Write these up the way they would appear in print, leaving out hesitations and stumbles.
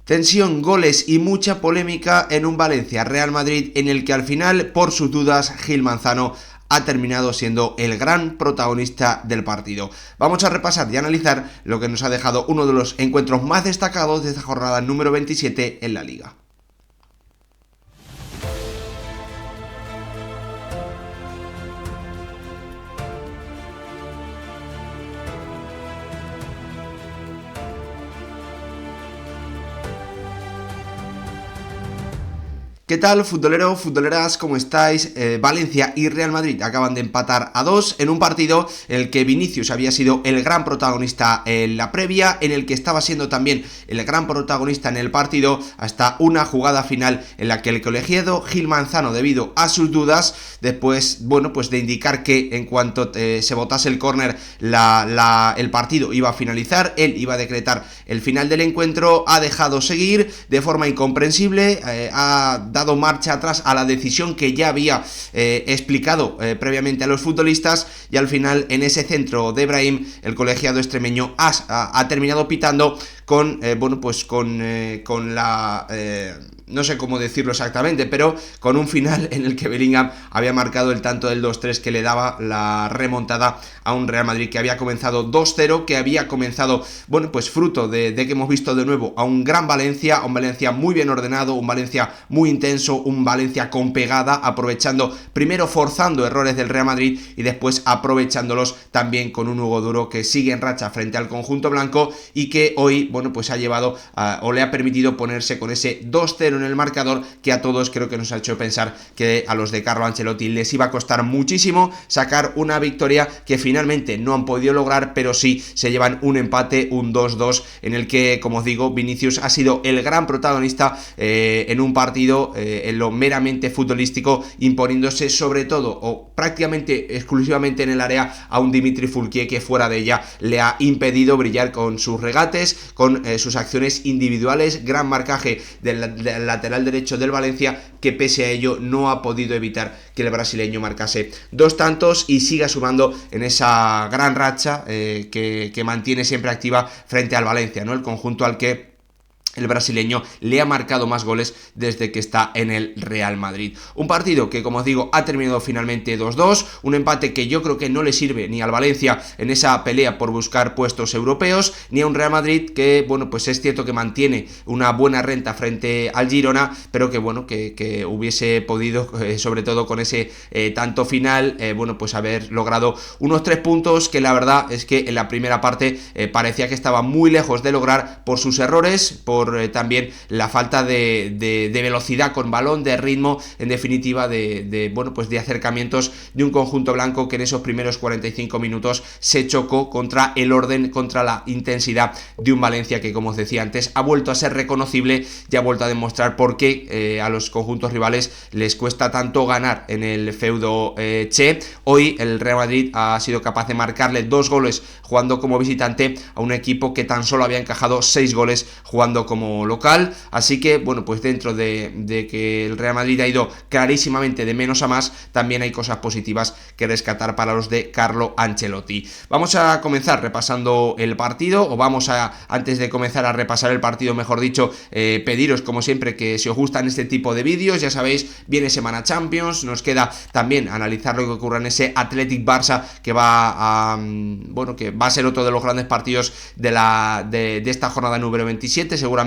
Tensión, goles y mucha polémica en un Valencia-Real Madrid en el que al final, por sus dudas, Gil Manzano ha terminado siendo el gran protagonista del partido. Vamos a repasar y analizar lo que nos ha dejado uno de los encuentros más destacados de esta jornada número 27 en la Liga. ¿Qué tal, futboleros, futboleras? ¿Cómo estáis? Valencia y Real Madrid acaban de empatar a 2 en un partido en el que Vinicius había sido el gran protagonista en la previa, en el que estaba siendo también el gran protagonista en el partido, hasta una jugada final en la que el colegiado Gil Manzano, debido a sus dudas, después, pues de indicar que en cuanto se botase el córner el partido iba a finalizar, él iba a decretar el final del encuentro, ha dejado seguir de forma incomprensible, ha dado marcha atrás a la decisión que ya había explicado previamente a los futbolistas, y al final en ese centro de Brahim el colegiado extremeño ha terminado pitando con la no sé cómo decirlo exactamente, pero con un final en el que Bellingham había marcado el tanto del 2-3 que le daba la remontada a un Real Madrid que había comenzado 2-0, que había comenzado, fruto de que hemos visto de nuevo a un gran Valencia, un Valencia muy bien ordenado, un Valencia muy intenso, un Valencia con pegada, aprovechando, primero forzando errores del Real Madrid y después aprovechándolos también con un Hugo Duro que sigue en racha frente al conjunto blanco y que hoy, ha llevado o le ha permitido ponerse con ese 2-0 en el marcador, que a todos creo que nos ha hecho pensar que a los de Carlo Ancelotti les iba a costar muchísimo sacar una victoria que finalmente no han podido lograr, pero sí se llevan un empate, un 2-2, en el que, como os digo, Vinicius ha sido el gran protagonista en un partido en lo meramente futbolístico, imponiéndose sobre todo o prácticamente exclusivamente en el área a un Dimitri Foulquier que fuera de ella le ha impedido brillar con sus regates, con sus acciones individuales, gran marcaje del lateral derecho del Valencia, que pese a ello no ha podido evitar que el brasileño marcase 2 tantos y siga sumando en esa gran racha que mantiene siempre activa frente al Valencia, ¿no? El conjunto al que el brasileño le ha marcado más goles desde que está en el Real Madrid. Un partido que, como os digo, ha terminado finalmente 2-2, un empate que yo creo que no le sirve ni al Valencia en esa pelea por buscar puestos europeos, ni a un Real Madrid que, es cierto que mantiene una buena renta frente al Girona, pero que hubiese podido, sobre todo con ese tanto final, haber logrado unos 3 puntos que la verdad es que en la primera parte parecía que estaba muy lejos de lograr por sus errores, por también la falta de velocidad con balón, de ritmo, en definitiva de acercamientos de un conjunto blanco que en esos primeros 45 minutos se chocó contra el orden, contra la intensidad de un Valencia que, como os decía antes, ha vuelto a ser reconocible y ha vuelto a demostrar por qué a los conjuntos rivales les cuesta tanto ganar en el feudo Che. Hoy el Real Madrid ha sido capaz de marcarle 2 goles jugando como visitante a un equipo que tan solo había encajado 6 goles jugando como local, así que dentro de que el Real Madrid ha ido clarísimamente de menos a más, también hay cosas positivas que rescatar para los de Carlo Ancelotti. Vamos a comenzar repasando el partido, antes de comenzar a repasar el partido, mejor dicho, pediros como siempre que si os gustan este tipo de vídeos, ya sabéis, viene semana Champions, nos queda también analizar lo que ocurra en ese Athletic Barça que va a ser otro de los grandes partidos de esta jornada número 27, seguramente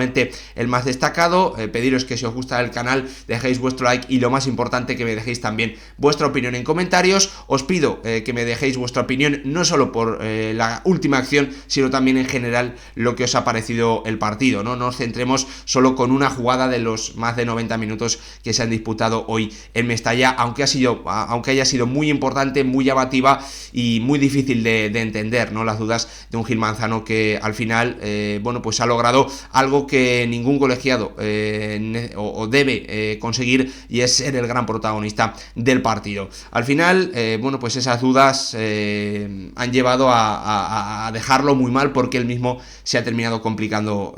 el más destacado. Pediros que si os gusta el canal dejéis vuestro like y lo más importante que me dejéis también vuestra opinión en comentarios. Os pido que me dejéis vuestra opinión no solo por la última acción, sino también en general lo que os ha parecido el partido, no nos centremos solo con una jugada de los más de 90 minutos que se han disputado hoy en Mestalla, aunque haya sido muy importante, muy llamativa y muy difícil de entender, ¿no? Las dudas de un Gil Manzano que al final ha logrado algo que ningún colegiado debe conseguir, y es ser el gran protagonista del partido. Al final, esas dudas han llevado a dejarlo muy mal, porque él mismo se ha terminado complicando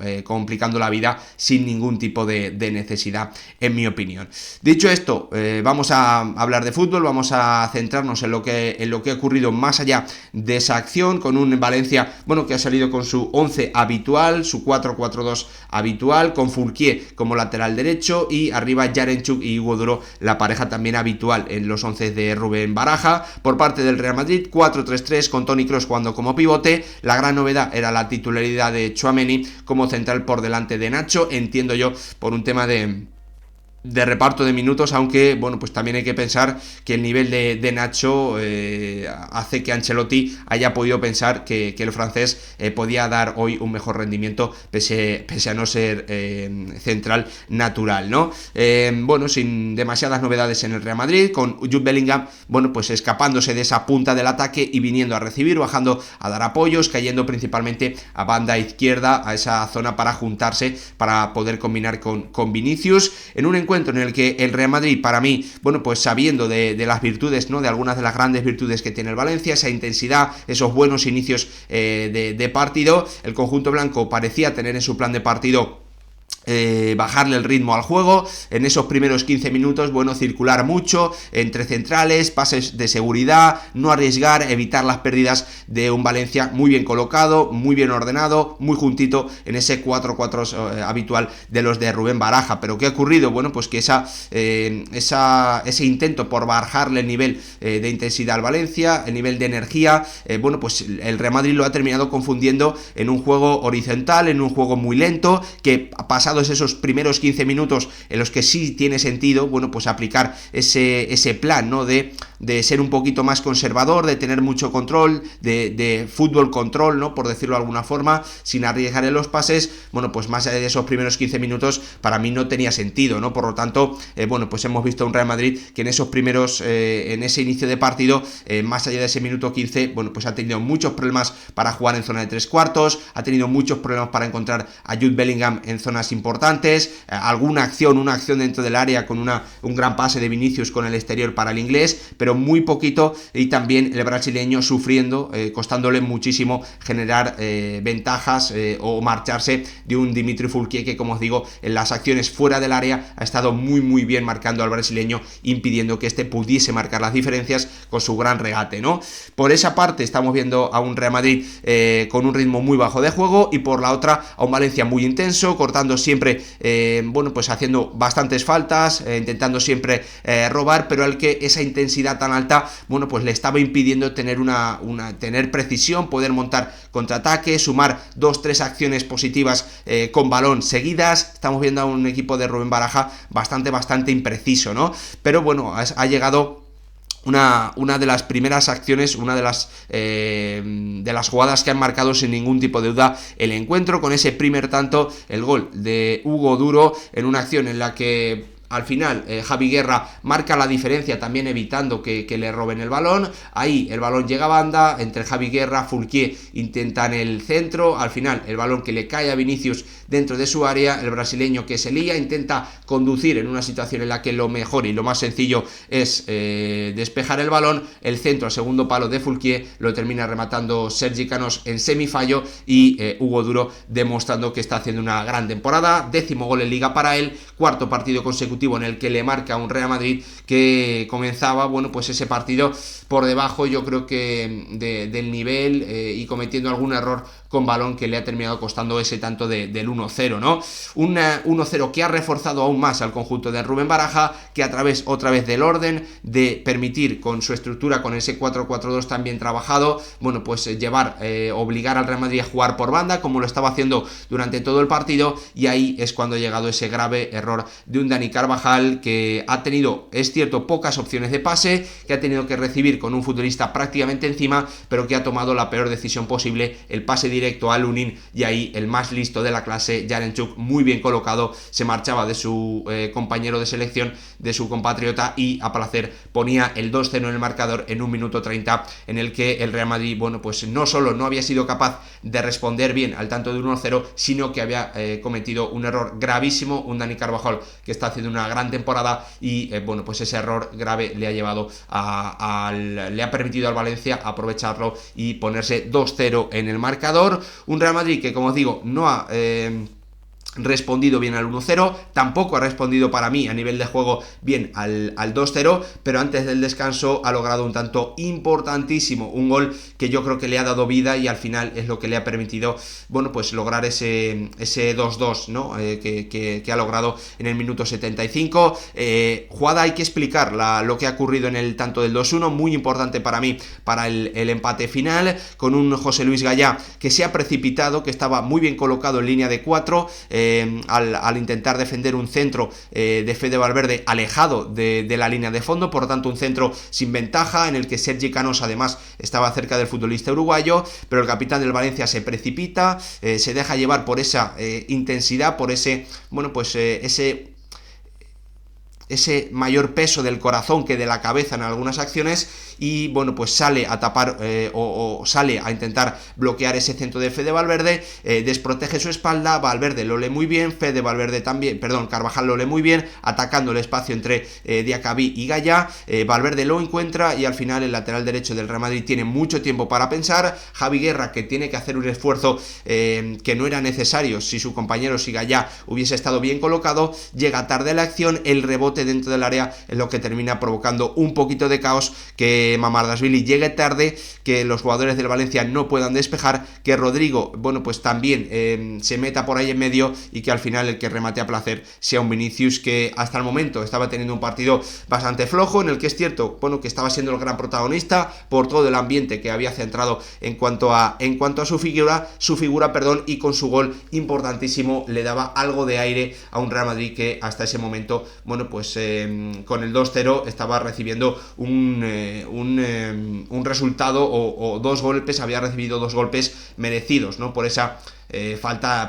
la vida sin ningún tipo de necesidad, en mi opinión. Dicho esto, vamos a hablar de fútbol, vamos a centrarnos en lo que ha ocurrido más allá de esa acción, con un Valencia que ha salido con su 11 habitual, su 4-4-2 habitual, con Fourquier como lateral derecho y arriba Yaremchuk y Hugo Duro, la pareja también habitual en los 11 de Rubén Baraja. Por parte del Real Madrid, 4-3-3 con Toni Kroos jugando como pivote. La gran novedad era la titularidad de Tchouaméni como central por delante de Nacho, entiendo yo por un tema de reparto de minutos, aunque bueno, pues también hay que pensar que el nivel de Nacho hace que Ancelotti haya podido pensar que el francés podía dar hoy un mejor rendimiento pese a no ser central natural, ¿no? Bueno, sin demasiadas novedades en el Real Madrid, con Jude Bellingham, bueno, pues escapándose de esa punta del ataque y viniendo a recibir, bajando a dar apoyos, cayendo principalmente a banda izquierda, a esa zona para juntarse, para poder combinar con Vinicius, en un encuentro en el que el Real Madrid, para mí, bueno, pues sabiendo de las virtudes, ¿no? De algunas de las grandes virtudes que tiene el Valencia, esa intensidad, esos buenos inicios de partido, el conjunto blanco parecía tener en su plan de partido bajarle el ritmo al juego. En esos primeros 15 minutos, bueno, circular mucho entre centrales, pases de seguridad, no arriesgar, evitar las pérdidas de un Valencia muy bien colocado, muy bien ordenado, muy juntito en ese 4-4 habitual de los de Rubén Baraja. Pero ¿qué ha ocurrido? Bueno, pues que ese intento por bajarle el nivel de intensidad al Valencia, el nivel de energía, bueno, pues el Real Madrid lo ha terminado confundiendo en un juego horizontal, en un juego muy lento, que ha pasado esos primeros 15 minutos en los que sí tiene sentido, bueno, pues aplicar ese plan, ¿no? De ser un poquito más conservador, de tener mucho control, de fútbol control, ¿no? Por decirlo de alguna forma, sin arriesgar en los pases. Bueno, pues más allá de esos primeros 15 minutos, para mí no tenía sentido, ¿no? Por lo tanto, bueno, pues hemos visto un Real Madrid que en esos primeros, en ese inicio de partido, más allá de ese minuto 15, bueno, pues ha tenido muchos problemas para jugar en zona de tres cuartos, ha tenido muchos problemas para encontrar a Jude Bellingham en zonas importantes, una acción dentro del área con un gran pase de Vinicius con el exterior para el inglés, pero muy poquito, y también el brasileño sufriendo, costándole muchísimo generar ventajas o marcharse de un Dimitri Fourquier que, como os digo, en las acciones fuera del área ha estado muy bien marcando al brasileño, impidiendo que este pudiese marcar las diferencias con su gran regate, ¿no? Por esa parte estamos viendo a un Real Madrid con un ritmo muy bajo de juego, y por la otra a un Valencia muy intenso, cortando siempre, bueno, pues haciendo bastantes faltas, intentando siempre robar, pero al que esa intensidad tan alta, bueno, pues le estaba impidiendo tener tener precisión, poder montar contraataques, sumar 2-3 acciones positivas con balón seguidas. Estamos viendo a un equipo de Rubén Baraja bastante impreciso, ¿no? Pero bueno, ha llegado una de las primeras acciones, una de las jugadas que han marcado sin ningún tipo de duda el encuentro, con ese primer tanto, el gol de Hugo Duro, en una acción en la que al final Javi Guerra marca la diferencia, también evitando que le roben el balón. Ahí el balón llega a banda, entre Javi Guerra, Fourquier intentan el centro, al final el balón que le cae a Vinicius dentro de su área, el brasileño que se lía, intenta conducir en una situación en la que lo mejor y lo más sencillo es despejar el balón, el centro al segundo palo de Fourquier lo termina rematando Sergi Canós en semifallo, y Hugo Duro demostrando que está haciendo una gran temporada, 10º gol en Liga para él, 4º partido consecutivo en el que le marca un Real Madrid que comenzaba, bueno, pues ese partido por debajo, yo creo que del nivel, y cometiendo algún error con balón que le ha terminado costando ese tanto del 1-0, ¿no? Un 1-0 que ha reforzado aún más al conjunto de Rubén Baraja, que a través otra vez del orden, de permitir con su estructura, con ese 4-4-2 tan bien trabajado, bueno, pues obligar al Real Madrid a jugar por banda, como lo estaba haciendo durante todo el partido, y ahí es cuando ha llegado ese grave error de un Dani Carvajal, que ha tenido, es cierto, pocas opciones de pase, que ha tenido que recibir con un futbolista prácticamente encima, pero que ha tomado la peor decisión posible, el pase directo a Lunin, y ahí el más listo de la clase, Yaremchuk, muy bien colocado, se marchaba de su compañero de selección, de su compatriota, y a placer ponía el 2-0 en el marcador en 1 minuto 30, en el que el Real Madrid, bueno, pues no solo no había sido capaz de responder bien al tanto de 1-0, sino que había cometido un error gravísimo, un Dani Carvajal que está haciendo una gran temporada, y bueno, pues ese error grave le ha llevado le ha permitido al Valencia aprovecharlo y ponerse 2-0 en el marcador. Un Real Madrid que, como os digo, no ha respondido bien al 1-0, tampoco ha respondido para mí a nivel de juego bien al 2-0, pero antes del descanso ha logrado un tanto importantísimo, un gol que yo creo que le ha dado vida y al final es lo que le ha permitido, bueno, pues lograr ese 2-2, ¿no? Que ha logrado en el minuto 75. Jugada hay que explicar lo que ha ocurrido en el tanto del 2-1, muy importante para mí, para el empate final, con un José Luis Gallá que se ha precipitado, que estaba muy bien colocado en línea de 4, al intentar defender un centro de Fede Valverde alejado de la línea de fondo, por lo tanto un centro sin ventaja en el que Sergi Canós además estaba cerca del futbolista uruguayo, pero el capitán del Valencia se precipita, se deja llevar por esa intensidad, por ese, bueno, pues ese mayor peso del corazón que de la cabeza en algunas acciones, y bueno, pues sale a tapar o sale a intentar bloquear ese centro de Fede Valverde, desprotege su espalda, Valverde lo lee muy bien, Fede Valverde también, perdón, Carvajal lo lee muy bien, atacando el espacio entre Diacabí y Gallá, Valverde lo encuentra y al final el lateral derecho del Real Madrid tiene mucho tiempo para pensar, Javi Guerra, que tiene que hacer un esfuerzo que no era necesario si su compañero, si Gallá hubiese estado bien colocado, llega tarde a la acción, el rebote dentro del área es lo que termina provocando un poquito de caos, que Mamardashvili llegue tarde, que los jugadores del Valencia no puedan despejar, que Rodrigo, bueno, pues también se meta por ahí en medio y que al final el que remate a placer sea un Vinicius que hasta el momento estaba teniendo un partido bastante flojo, en el que es cierto, bueno, que estaba siendo el gran protagonista por todo el ambiente que había centrado en cuanto a su figura, y con su gol importantísimo le daba algo de aire a un Real Madrid que hasta ese momento, bueno, pues con el 2-0 estaba recibiendo un resultado o dos golpes, había recibido dos golpes merecidos, ¿no? Por esa falta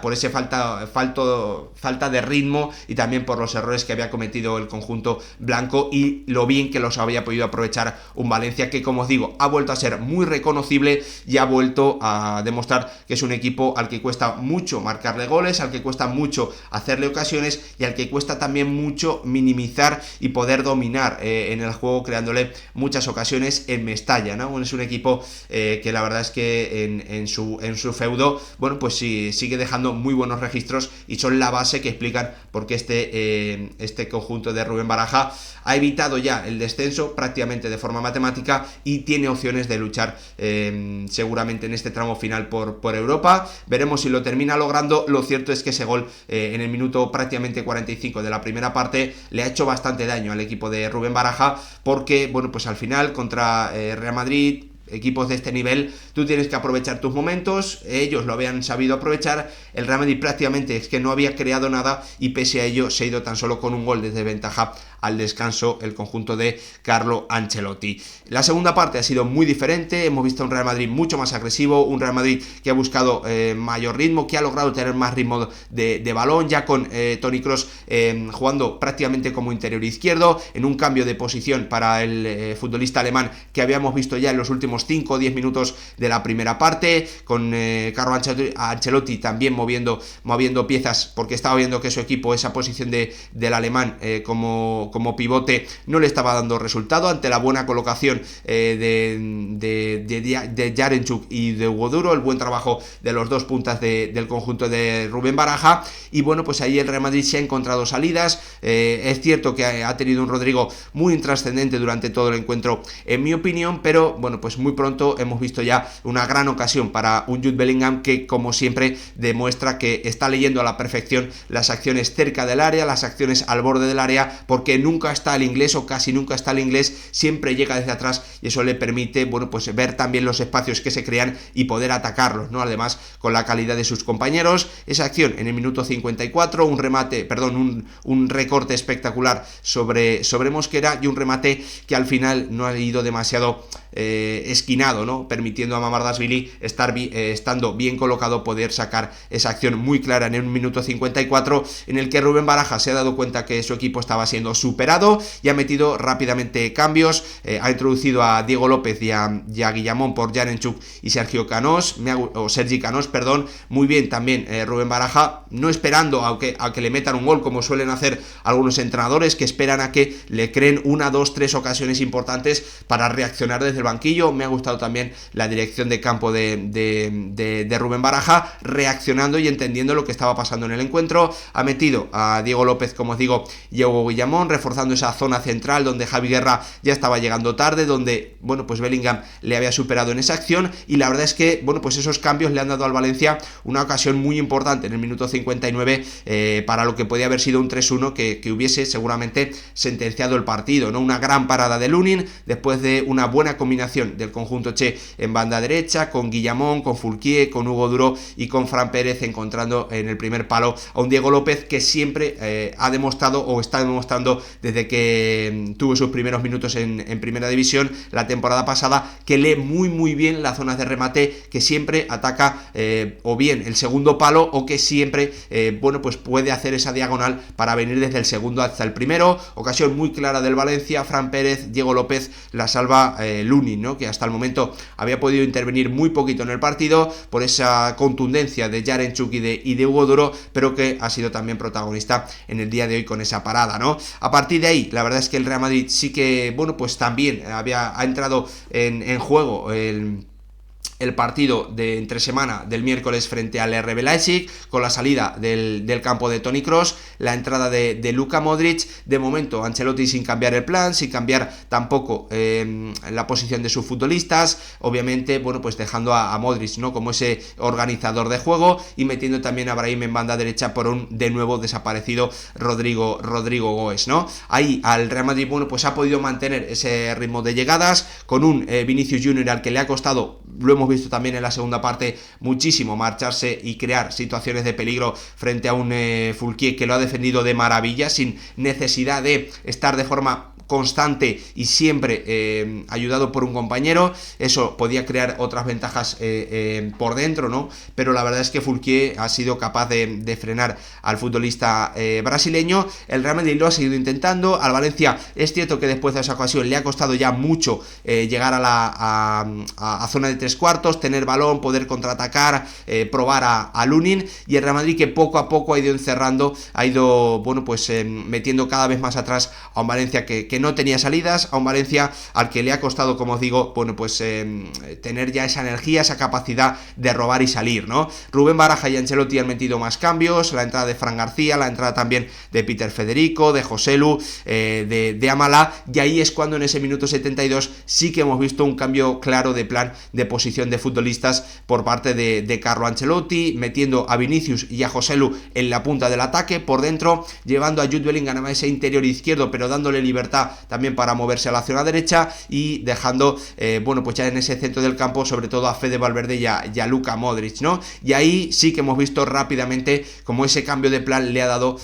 de ritmo y también por los errores que había cometido el conjunto blanco y lo bien que los había podido aprovechar un Valencia que, como os digo, ha vuelto a ser muy reconocible y ha vuelto a demostrar que es un equipo al que cuesta mucho marcarle goles, al que cuesta mucho hacerle ocasiones y al que cuesta también mucho minimizar y poder dominar en el juego, creándole muchas ocasiones en Mestalla, ¿no? Es un equipo que la verdad es que en su feudo, bueno, pues sí, sigue dejando muy buenos registros y son la base que explican por qué este conjunto de Rubén Baraja ha evitado ya el descenso prácticamente de forma matemática y tiene opciones de luchar seguramente en este tramo final por Europa. Veremos si lo termina logrando. Lo cierto es que ese gol en el minuto prácticamente 45 de la primera parte le ha hecho bastante daño al equipo de Rubén Baraja, porque bueno, pues al final contra Real Madrid, equipos de este nivel, tú tienes que aprovechar tus momentos, ellos lo habían sabido aprovechar, el Real Madrid prácticamente es que no había creado nada y pese a ello se ha ido tan solo con un gol desde ventaja al descanso el conjunto de Carlo Ancelotti. La segunda parte ha sido muy diferente, hemos visto un Real Madrid mucho más agresivo, un Real Madrid que ha buscado mayor ritmo, que ha logrado tener más ritmo de balón, ya con Toni Kroos jugando prácticamente como interior izquierdo, en un cambio de posición para el futbolista alemán que habíamos visto ya en los últimos 5 o 10 minutos de la primera parte, con Carlo Ancelotti también moviendo piezas, porque estaba viendo que su equipo, esa posición del alemán como pivote, no le estaba dando resultado ante la buena colocación de Yarenchuk y de Hugo Duro, el buen trabajo de los dos puntas del conjunto de Rubén Baraja, y bueno, pues ahí el Real Madrid se ha encontrado salidas. Es cierto que ha tenido un Rodrigo muy intrascendente durante todo el encuentro, en mi opinión, pero bueno, pues muy pronto hemos visto ya una gran ocasión para un Jude Bellingham que, como siempre, demuestra que está leyendo a la perfección las acciones cerca del área, las acciones al borde del área, porque nunca está el inglés o casi nunca está el inglés, siempre llega desde atrás y eso le permite, bueno, pues ver también los espacios que se crean y poder atacarlos, ¿no? Además, con la calidad de sus compañeros, esa acción en el minuto 54, un recorte espectacular sobre Mosquera y un remate que al final no ha ido demasiado esquinado, ¿no? Permitiendo a Mamardashvili estando bien colocado poder sacar esa acción muy clara en un minuto 54 en el que Rubén Baraja se ha dado cuenta que su equipo estaba siendo superado y ha metido rápidamente cambios, ha introducido a a Diego López y a Guillamón por Yaremchuk y Sergi Canós, perdón, muy bien también Rubén Baraja, no esperando a que le metan un gol como suelen hacer algunos entrenadores, que esperan a que le creen 1, 2, 3 ocasiones importantes para reaccionar desde el banquillo. Me ha gustado también la dirección de campo de Rubén Baraja, reaccionando y entendiendo lo que estaba pasando en el encuentro. Ha metido a Diego López, como os digo, y a Hugo Guillamón, reforzando esa zona central donde Javi Guerra ya estaba llegando tarde, donde, bueno, pues Bellingham le había superado en esa acción, y la verdad es que, bueno, pues esos cambios le han dado al Valencia una ocasión muy importante en el minuto 59 para lo que podía haber sido un 3-1 que hubiese seguramente sentenciado el partido, ¿no? Una gran parada de Lunin, después de una buena combinación del conjunto che en banda derecha, con Guillamón, con Foulquier, con Hugo Duro y con Fran Pérez, encontrando en el primer palo a un Diego López que siempre ha demostrado, o está demostrando desde que tuvo sus primeros minutos en primera división la temporada pasada, que lee muy bien las zonas de remate, que siempre ataca o bien el segundo palo, o que siempre bueno, pues puede hacer esa diagonal para venir desde el segundo hasta el primero. Ocasión muy clara del Valencia, Fran Pérez, Diego López, la salva Lunin, ¿no? Que hasta el momento había podido intervenir muy poquito en el partido por esa contundencia de Yaremchuk y de Hugo Duro, pero que ha sido también protagonista en el día de hoy con esa parada, ¿no? A partir de ahí, la verdad es que el Real Madrid sí que, bueno, pues también ha entrado en juego el partido de entre semana del miércoles frente al RB Leipzig, con la salida del campo de Toni Kroos, la entrada de Luka Modric. De momento Ancelotti sin cambiar el plan, sin cambiar tampoco la posición de sus futbolistas, obviamente, bueno, pues dejando a Modric, ¿no?, como ese organizador de juego, y metiendo también a Brahim en banda derecha por un de nuevo desaparecido Rodrigo Goes, ¿no? Ahí al Real Madrid, bueno, pues ha podido mantener ese ritmo de llegadas, con un Vinicius Junior al que le ha costado, lo hemos visto también en la segunda parte, muchísimo marcharse y crear situaciones de peligro frente a un Foulquier que lo ha defendido de maravilla, sin necesidad de estar de forma constante y siempre ayudado por un compañero. Eso podía crear otras ventajas por dentro, ¿no? Pero la verdad es que Foulquier ha sido capaz de frenar al futbolista brasileño. El Real Madrid lo ha seguido intentando. Al Valencia es cierto que después de esa ocasión le ha costado ya mucho llegar a zona de tres cuartos, tener balón, poder contraatacar, probar a Lunin, y el Real Madrid que poco a poco ha ido encerrando, ha ido, bueno, pues metiendo cada vez más atrás a un Valencia que no tenía salidas, a un Valencia al que le ha costado, como os digo, bueno, pues tener ya esa energía, esa capacidad de robar y salir, ¿no? Rubén Baraja y Ancelotti han metido más cambios, la entrada de Fran García, la entrada también de Peter Federico, de Joselu, de Amala, y ahí es cuando en ese minuto 72 sí que hemos visto un cambio claro de plan de posición de futbolistas por parte de Carlo Ancelotti, metiendo a Vinicius y a Joselu en la punta del ataque, por dentro, llevando a Jude Bellingham a ese interior izquierdo, pero dándole libertad también para moverse a la zona derecha, y dejando, bueno, pues ya en ese centro del campo, sobre todo a Fede Valverde y a Luka Modric, ¿no? Y ahí sí que hemos visto rápidamente cómo ese cambio de plan le ha dado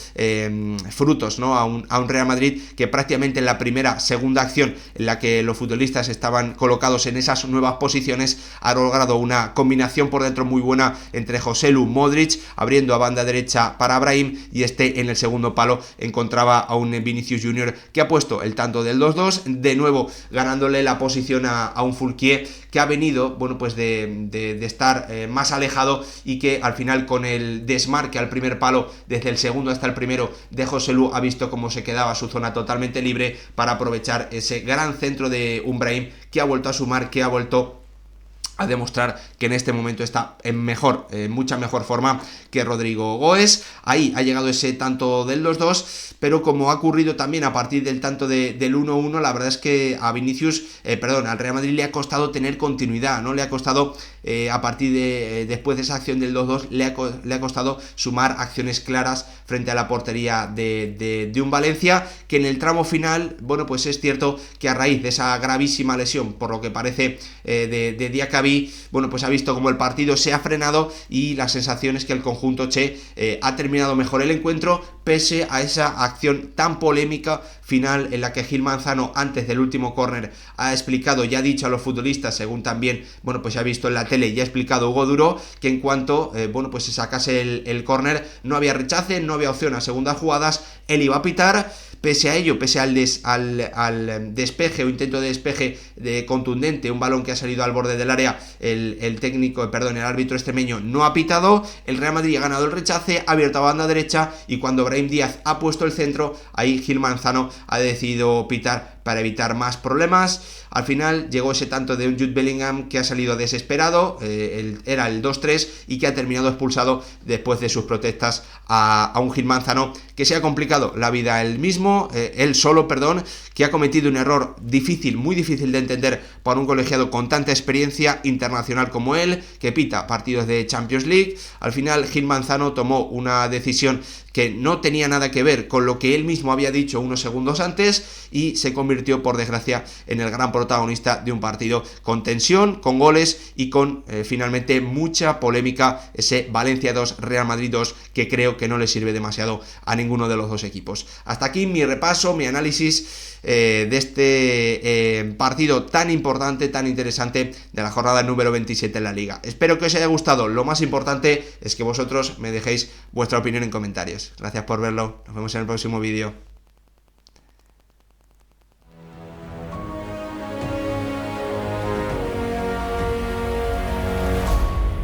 frutos, ¿no? A un Real Madrid que prácticamente en la segunda acción en la que los futbolistas estaban colocados en esas nuevas posiciones, ha logrado una combinación por dentro muy buena entre Joselu, Modric, abriendo a banda derecha para Brahim, y en el segundo palo encontraba a un Vinicius Junior que ha puesto el tanto del 2-2, de nuevo ganándole la posición a un Foulquier que ha venido, bueno, pues de estar más alejado, y que al final, con el desmarque al primer palo desde el segundo hasta el primero de Joselu, ha visto cómo se quedaba su zona totalmente libre para aprovechar ese gran centro de un Brahim que ha vuelto a sumar, que ha vuelto a demostrar que en este momento está en mucha mejor forma que Rodrigo Goes. Ahí ha llegado ese tanto del 2-2, pero como ha ocurrido también a partir del tanto del 1-1, la verdad es que a al Real Madrid le ha costado tener continuidad, ¿no? Le ha costado, a partir después de esa acción del 2-2, le ha costado sumar acciones claras frente a la portería de un Valencia, que en el tramo final, bueno, pues es cierto que a raíz de esa gravísima lesión, por lo que parece, de Diakabi, bueno, pues ha visto como el partido se ha frenado, y la sensación es que el conjunto che ha terminado mejor el encuentro, pese a esa acción tan polémica final en la que Gil Manzano, antes del último córner, ha explicado y ha dicho a los futbolistas, según también, bueno, pues se ha visto en la tele y ha explicado Hugo Duro, que en cuanto, bueno, pues se sacase el córner, no había rechace, no había opción a segundas jugadas, él iba a pitar. Pese a ello, pese al despeje o intento de despeje contundente, un balón que ha salido al borde del área, el árbitro extremeño no ha pitado, el Real Madrid ha ganado el rechace, ha abierto a banda derecha y cuando Brahim Díaz ha puesto el centro, ahí Gil Manzano ha decidido pitar para evitar más problemas. Al final llegó ese tanto de un Jude Bellingham que ha salido desesperado, era el 2-3 y que ha terminado expulsado después de sus protestas a un Gil Manzano que se ha complicado la vida él solo, que ha cometido un error difícil, muy difícil de entender para un colegiado con tanta experiencia internacional como él, que pita partidos de Champions League. Al final Gil Manzano tomó una decisión que no tenía nada que ver con lo que él mismo había dicho unos segundos antes y se convirtió, por desgracia, en el gran protagonista de un partido con tensión, con goles y con finalmente mucha polémica, ese Valencia 2, Real Madrid 2, que creo que no le sirve demasiado a ninguno de los dos equipos. Hasta aquí mi repaso, mi análisis de este partido tan importante, tan interesante de la jornada número 27 en la Liga. Espero que os haya gustado. Lo más importante es que vosotros me dejéis vuestra opinión en comentarios. Gracias por verlo. Nos vemos en el próximo vídeo.